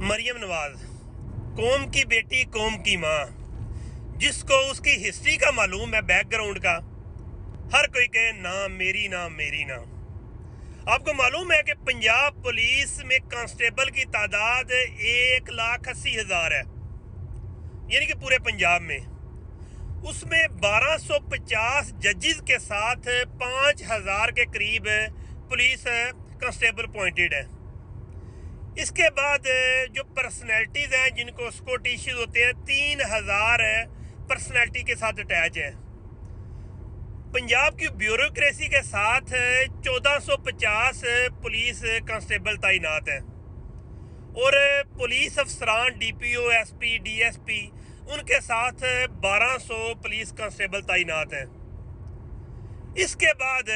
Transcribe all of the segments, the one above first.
مریم نواز قوم کی بیٹی، قوم کی ماں، جس کو اس کی ہسٹری کا معلوم ہے، بیک گراؤنڈ کا، ہر کوئی کہے نام میری، نام میری نام۔ آپ کو معلوم ہے کہ پنجاب پولیس میں کانسٹیبل کی تعداد 1,80,000 ہے، یعنی کہ پورے پنجاب میں۔ اس میں 1250 ججز کے ساتھ 5,000 کے قریب پولیس کانسٹیبل اپوائنٹڈ ہے۔ اس کے بعد جو پرسنالٹیز ہیں جن کو سکیورٹی ایشوز ہوتے ہیں، 3,000 پرسنالٹی کے ساتھ اٹیچ ہیں۔ پنجاب کی بیوروکریسی کے ساتھ 1,450 پولیس کانسٹیبل تعینات ہیں، اور پولیس افسران D P O, S P, D S P, ان کے ساتھ 1,200 پولیس کانسٹیبل تعینات ہیں۔ اس کے بعد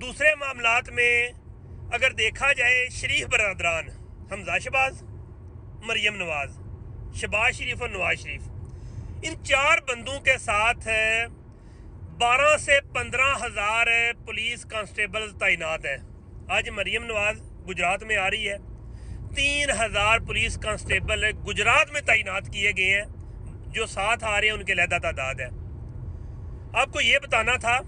دوسرے معاملات میں اگر دیکھا جائے، شریف برادران، حمزہ شہباز، مریم نواز، شہباز شریف اور نواز شریف، ان 4 بندوں کے ساتھ 12 سے 15,000 پولیس کانسٹیبل تعینات ہیں۔ آج مریم نواز گجرات میں آ رہی ہے، 3,000 پولیس کانسٹیبل گجرات میں تعینات کیے گئے ہیں، جو ساتھ آ رہے ہیں ان کے علیحدہ تعداد ہے۔ آپ کو یہ بتانا تھا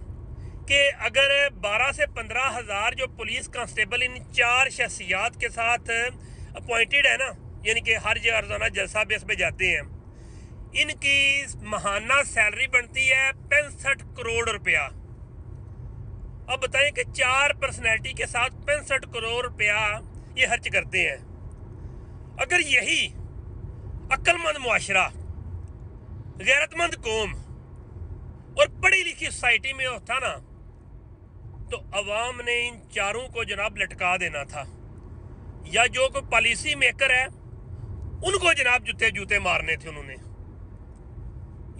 کہ اگر 12 سے 15,000 جو پولیس کانسٹیبل ان 4 شخصیات کے ساتھ اپوائنٹڈ ہے نا، یعنی کہ ہر جگہ روزانہ جلسہ بیس پہ جاتے ہیں، ان کی ماہانہ سیلری بنتی ہے 65 کروڑ روپیہ۔ اب بتائیں کہ 4 پرسنالٹی کے ساتھ 65 کروڑ روپیہ یہ خرچ کرتے ہیں۔ اگر یہی عقل مند معاشرہ، غیرت مند قوم اور پڑھی لکھی سوسائٹی میں ہوتا نا، تو عوام نے ان 4 کو جناب لٹکا دینا تھا، یا جو کوئی پالیسی میکر ہے ان کو جناب جوتے مارنے تھے انہوں نے۔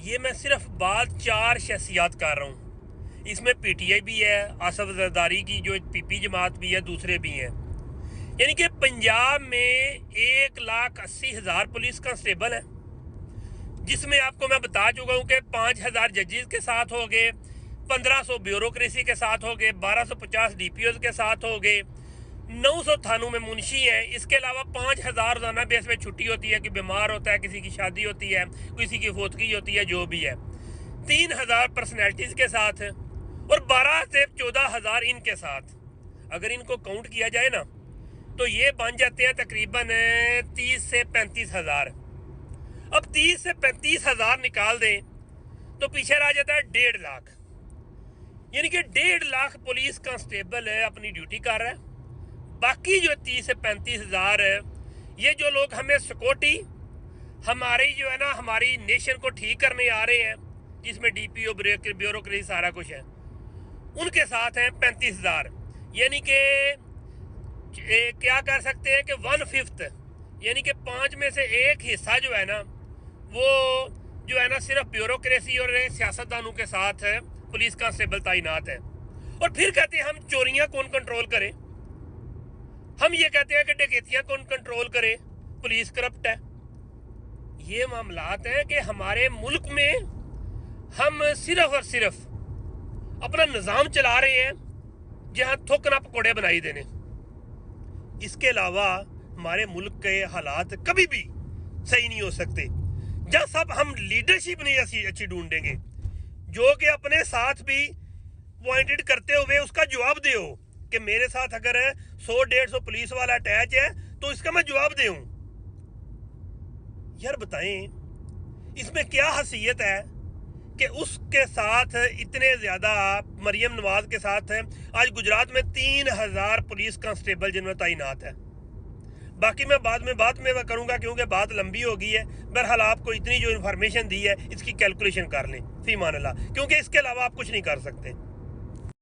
یہ میں صرف بات 4 شخصیات کر رہا ہوں، اس میں پی ٹی آئی بھی ہے، آصف زرداری کی جو پی پی جماعت بھی ہے، دوسرے بھی ہیں۔ یعنی کہ پنجاب میں 1,80,000 پولیس کانسٹیبل ہیں، جس میں آپ کو میں بتا چکا ہوں کہ 5,000 ججز کے ساتھ ہو گئے، 1,500 بیوروکریسی کے ساتھ ہو گئے، 1,250 ڈی پی اوز کے ساتھ ہو گئے، 900 تھانوں میں منشی ہیں۔ اس کے علاوہ 5,000 روزانہ بیس میں چھٹی ہوتی ہے، کہ بیمار ہوتا ہے، کسی کی شادی ہوتی ہے، کسی کی فوتگی ہوتی ہے، جو بھی ہے۔ 3,000 پرسنالٹیز کے ساتھ اور 12 سے 14,000 ان کے ساتھ، اگر ان کو کاؤنٹ کیا جائے نا تو یہ بن جاتے ہیں تقریباً 30 سے 35,000۔ اب 30 سے 35,000 نکال دیں تو پیچھے رہ جاتا ہے 1.5 لاکھ، یعنی کہ 1.5 لاکھ پولیس کانسٹیبل اپنی ڈیوٹی کر رہا ہے۔ باقی جو 30 سے 35,000 یہ جو لوگ ہمیں سکیورٹی، ہماری جو ہے نا ہماری نیشن کو ٹھیک کرنے آ رہے ہیں، جس میں ڈی پی او، بیوروکریسی سارا کچھ ہے، ان کے ساتھ ہیں 35,000۔ یعنی کہ کیا کر سکتے ہیں کہ 1/5، یعنی کہ 5 میں سے 1 حصہ جو ہے نا، وہ جو ہے نا صرف بیوروکریسی اور سیاستدانوں کے ساتھ پولیس کانسٹیبل تعینات ہے۔ اور پھر کہتے ہیں ہم چوریاں کون کنٹرول کرے، ہم یہ کہتے ہیں کہ ڈکیتیاں کون کنٹرول کرے، پولیس کرپٹ ہے۔ یہ معاملات ہیں کہ ہمارے ملک میں ہم صرف اور صرف اپنا نظام چلا رہے ہیں جہاں تھوکنا پکوڑے بنائی دینے۔ اس کے علاوہ ہمارے ملک کے حالات کبھی بھی صحیح نہیں ہو سکتے جہاں سب ہم لیڈرشپ نہیں ایسی اچھی ڈھونڈیں گے، جو کہ اپنے ساتھ بھی پوائنٹڈ کرتے ہوئے اس کا جواب دے ہو کہ میرے ساتھ اگر 100-150 پولیس والا اٹیچ ہے تو اس کا میں جواب دے ہوں۔ یار بتائیں اس میں کیا حیثیت ہے کہ اس کے ساتھ اتنے زیادہ، مریم نواز کے ساتھ آج گجرات میں 3,000 پولیس کانسٹیبل جن میں تعینات ہے۔ باقی میں بعد میں کروں گا کیونکہ بات لمبی ہو گئی ہے۔ بہرحال آپ کو اتنی جو انفارمیشن دی ہے اس کی کیلکولیشن کر لیں، فی امان اللہ، کیونکہ اس کے علاوہ آپ کچھ نہیں کر سکتے۔